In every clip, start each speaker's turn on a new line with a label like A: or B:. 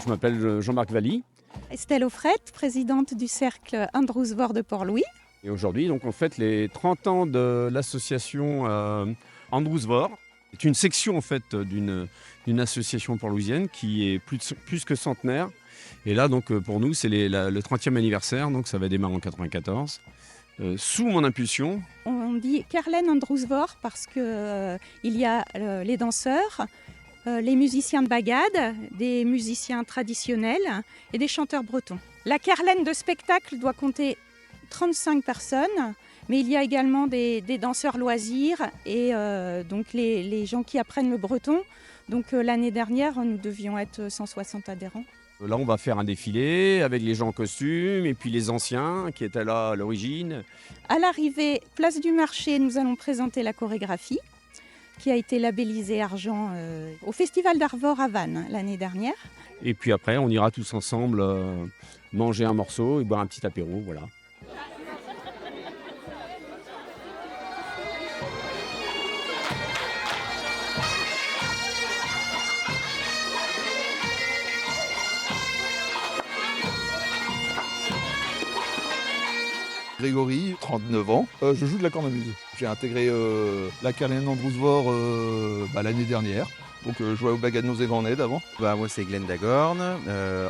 A: je m'appelle Jean-Marc Valli.
B: Estelle Offrette, présidente du cercle Androesvoort de Port-Louis.
A: Et aujourd'hui, donc, on fête les 30 ans de l'association Androesvoort. C'est une section en fait, d'une association port-louisienne qui est plus que centenaire. Et là, donc, pour nous, c'est le 30e anniversaire, donc ça va démarrer en 1994. Sous mon impulsion.
B: On dit Kerlen Androesvoort parce qu'il y a les danseurs, les musiciens de bagade, des musiciens traditionnels et des chanteurs bretons. La Kerlen de spectacle doit compter 35 personnes, mais il y a également des danseurs loisirs et donc les gens qui apprennent le breton. Donc l'année dernière, nous devions être 160 adhérents.
A: Là, on va faire un défilé avec les gens en costume et puis les anciens qui étaient là à l'origine.
B: À l'arrivée, place du marché, nous allons présenter la chorégraphie qui a été labellisée argent au Festival d'Arvor à Vannes l'année dernière.
A: Et puis après, on ira tous ensemble manger un morceau et boire un petit apéro, voilà.
C: Grégory, 39 ans, je joue de la cornemuse. J'ai intégré la Kerlen Androesvoort l'année dernière. Donc je jouais au Bagad Nose et Vaned avant.
D: Moi c'est Glenn Dagorn,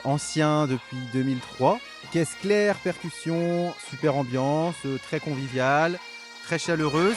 D: ancien depuis 2003. Caisse claire, percussion, super ambiance, très conviviale, très chaleureuse.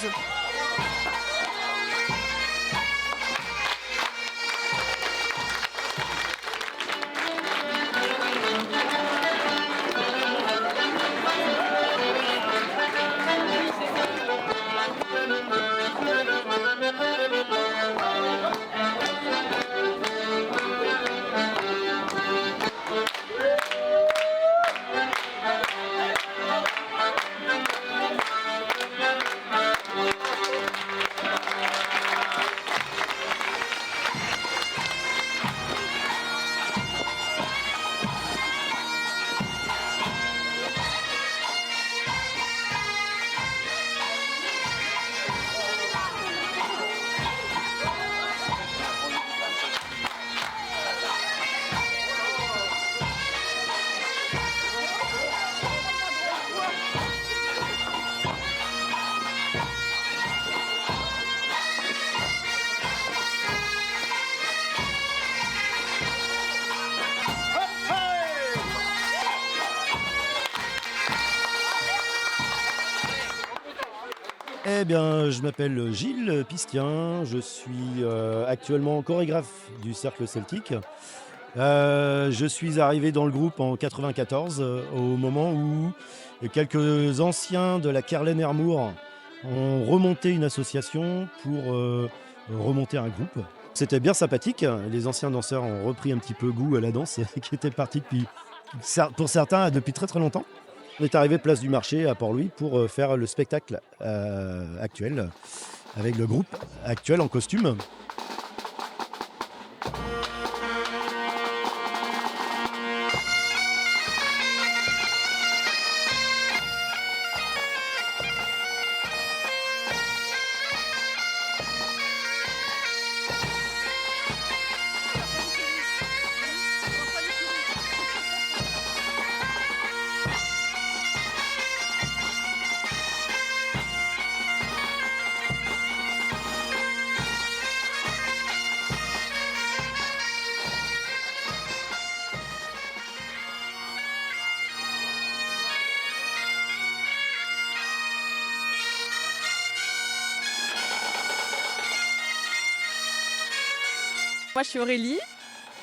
E: Eh bien, je m'appelle Gilles Pistien, je suis actuellement chorégraphe du Cercle Celtique. Je suis arrivé dans le groupe en 1994, au moment où quelques anciens de la Kerlen Ermoor ont remonté une association pour remonter un groupe. C'était bien sympathique, les anciens danseurs ont repris un petit peu goût à la danse, qui était partie pour certains depuis très très longtemps. On est arrivé place du marché à Port-Louis pour faire le spectacle actuel, avec le groupe actuel en costume.
F: Moi, je suis Aurélie,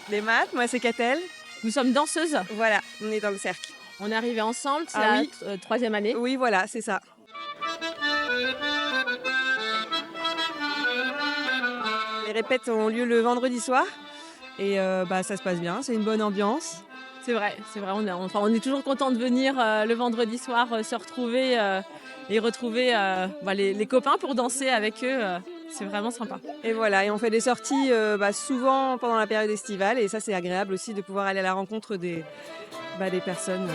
F: des maths. Moi, c'est Catel.
G: Nous sommes danseuses.
F: Voilà, on est dans le cercle.
G: On est arrivés ensemble, c'est
F: Ah
G: la
F: oui.
G: troisième année.
F: Oui, voilà, c'est ça. Les répètes ont lieu le vendredi soir. Et ça se passe bien, c'est une bonne ambiance.
G: C'est vrai. On est toujours content de venir le vendredi soir se retrouver et retrouver les copains pour danser avec eux. C'est vraiment sympa.
F: Et voilà, et on fait des sorties souvent pendant la période estivale. Et ça, c'est agréable aussi de pouvoir aller à la rencontre des personnes.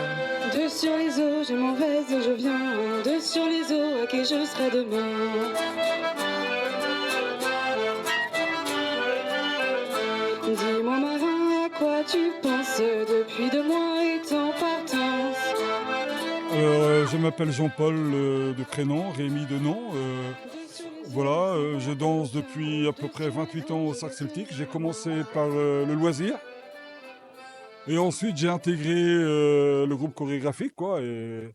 H: Deux sur les eaux, je m'en vais et je viens. Deux sur les eaux, à qui je serai demain. Dis-moi marin, à quoi tu penses depuis 2 mois est en partance.
I: Je m'appelle Jean-Paul de Crénan, Rémi de Nant. Voilà, je danse depuis à peu près 28 ans au Cercle Celtique. J'ai commencé par le loisir. Et ensuite, j'ai intégré le groupe chorégraphique, quoi. Et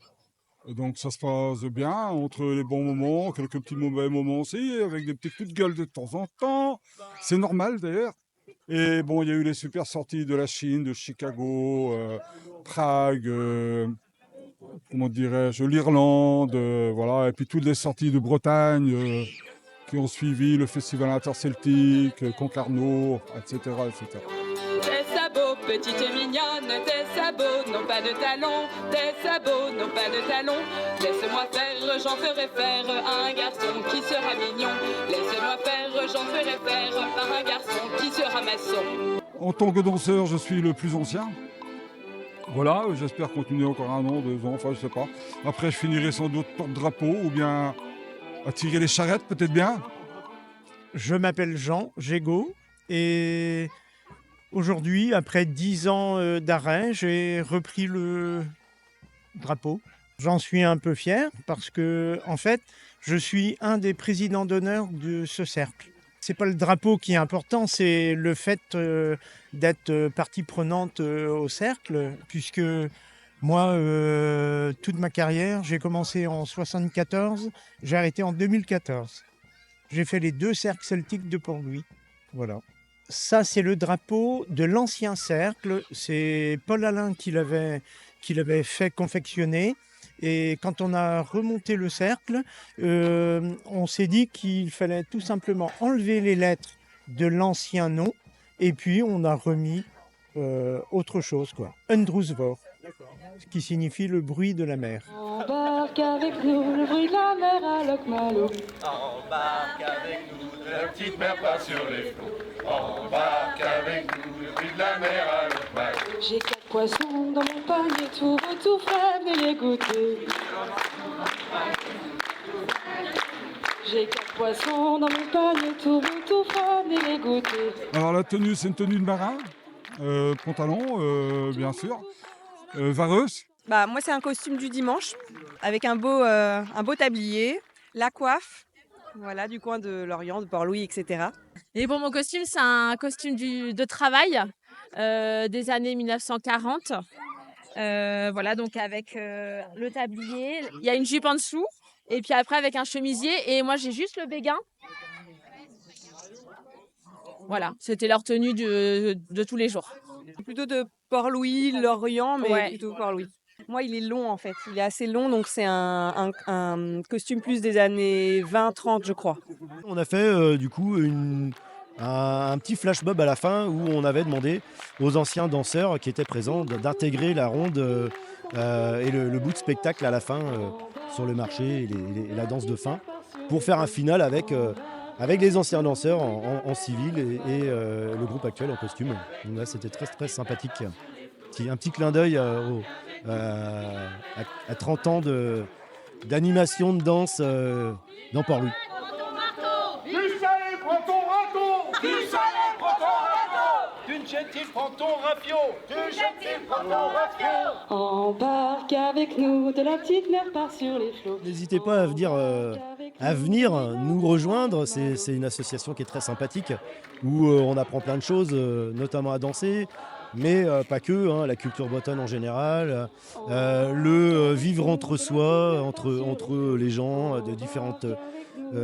I: donc, ça se passe bien, entre les bons moments, quelques petits mauvais moments aussi, avec des petits coups de gueule de temps en temps. C'est normal, d'ailleurs. Et bon, il y a eu les super sorties de la Chine, de Chicago, Prague, comment dirais-je, l'Irlande, voilà. Et puis toutes les sorties de Bretagne qui ont suivi le festival interceltique, Concarneau, etc., etc.
H: Tes sabots, petite et mignonne, tes sabots n'ont pas de talons, tes sabots n'ont pas de talons. Laisse-moi faire, j'en ferai faire un garçon qui sera mignon. Laisse-moi faire, j'en ferai faire par un garçon qui sera maçon.
I: En tant que danseur, je suis le plus ancien. Voilà, j'espère continuer encore 1 an, 2 ans, enfin je sais pas. Après, je finirai sans doute porte-drapeau ou bien à tirer les charrettes, peut-être bien.
J: Je m'appelle Jean Gégaud et aujourd'hui, après 10 ans d'arrêt, j'ai repris le drapeau. J'en suis un peu fier parce que, en fait, je suis un des présidents d'honneur de ce cercle. C'est pas le drapeau qui est important, c'est le fait d'être partie prenante au cercle, puisque moi, toute ma carrière, j'ai commencé en 1974, j'ai arrêté en 2014. J'ai fait les 2 cercles celtiques de Port-Louis. Voilà. Ça, c'est le drapeau de l'ancien cercle. C'est Paul Alain qui l'avait fait confectionner. Et quand on a remonté le cercle, on s'est dit qu'il fallait tout simplement enlever les lettres de l'ancien nom. Et puis, on a remis autre chose, quoi. Andrusvor, ce qui signifie le bruit de la mer.
H: Embarque avec nous, le bruit de la mer à Locmalo.
K: Embarque avec nous, de la petite mer pas sur les flots. Embarque avec nous, le bruit de la mer à Locmalo.
H: J'ai 4 poissons dans mon panier, tout beau, tout frais, venez les goûter. J'ai 4 poissons dans mon panier, tout beau, tout frais, venez les goûter.
I: Alors la tenue, c'est une tenue de marin, pantalon, bien sûr, vareuse.
F: Bah, moi, c'est un costume du dimanche avec un beau tablier, la coiffe, voilà, du coin de Lorient, de Port-Louis, etc.
G: Et bon, mon costume, c'est un costume de travail des années 1940. Voilà, donc avec le tablier, il y a une jupe en dessous, et puis après avec un chemisier, et moi j'ai juste le béguin. Voilà, c'était leur tenue de tous les jours.
F: Plutôt de Port-Louis, Lorient, mais
G: Ouais.
F: plutôt Port-Louis. Moi, il est long en fait, il est assez long, donc c'est un costume plus des années 20-30, je crois.
E: On a fait du coup un petit flash mob à la fin où on avait demandé aux anciens danseurs qui étaient présents d'intégrer la ronde et le bout de spectacle à la fin sur le marché et la danse de fin pour faire un final avec les anciens danseurs en civil et le groupe actuel en costume. Donc là, c'était très, très sympathique. Un petit clin d'œil à 30 ans d'animation de danse dans Port-Louis.
K: Du chalet, prends ton râteau. Du chalet, prends ton râteau. D'une jetille, prends ton rafio. Du jetille, prends ton rafio.
H: Embarque avec nous, de la petite mer part sur les flots.
E: N'hésitez pas à venir nous rejoindre. C'est une association qui est très sympathique où on apprend plein de choses, notamment à danser. Mais pas que, la culture bretonne en général, le vivre entre soi, entre les gens de différentes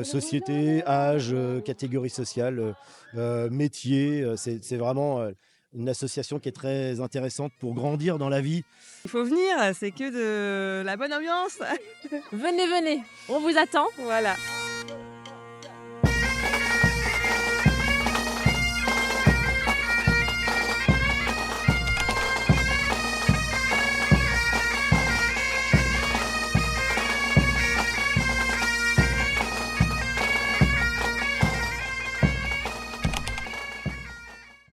E: sociétés, âges, catégories sociales, métiers. C'est vraiment une association qui est très intéressante pour grandir dans la vie.
F: Il faut venir, c'est que de la bonne ambiance.
G: Venez, on vous attend.
F: Voilà.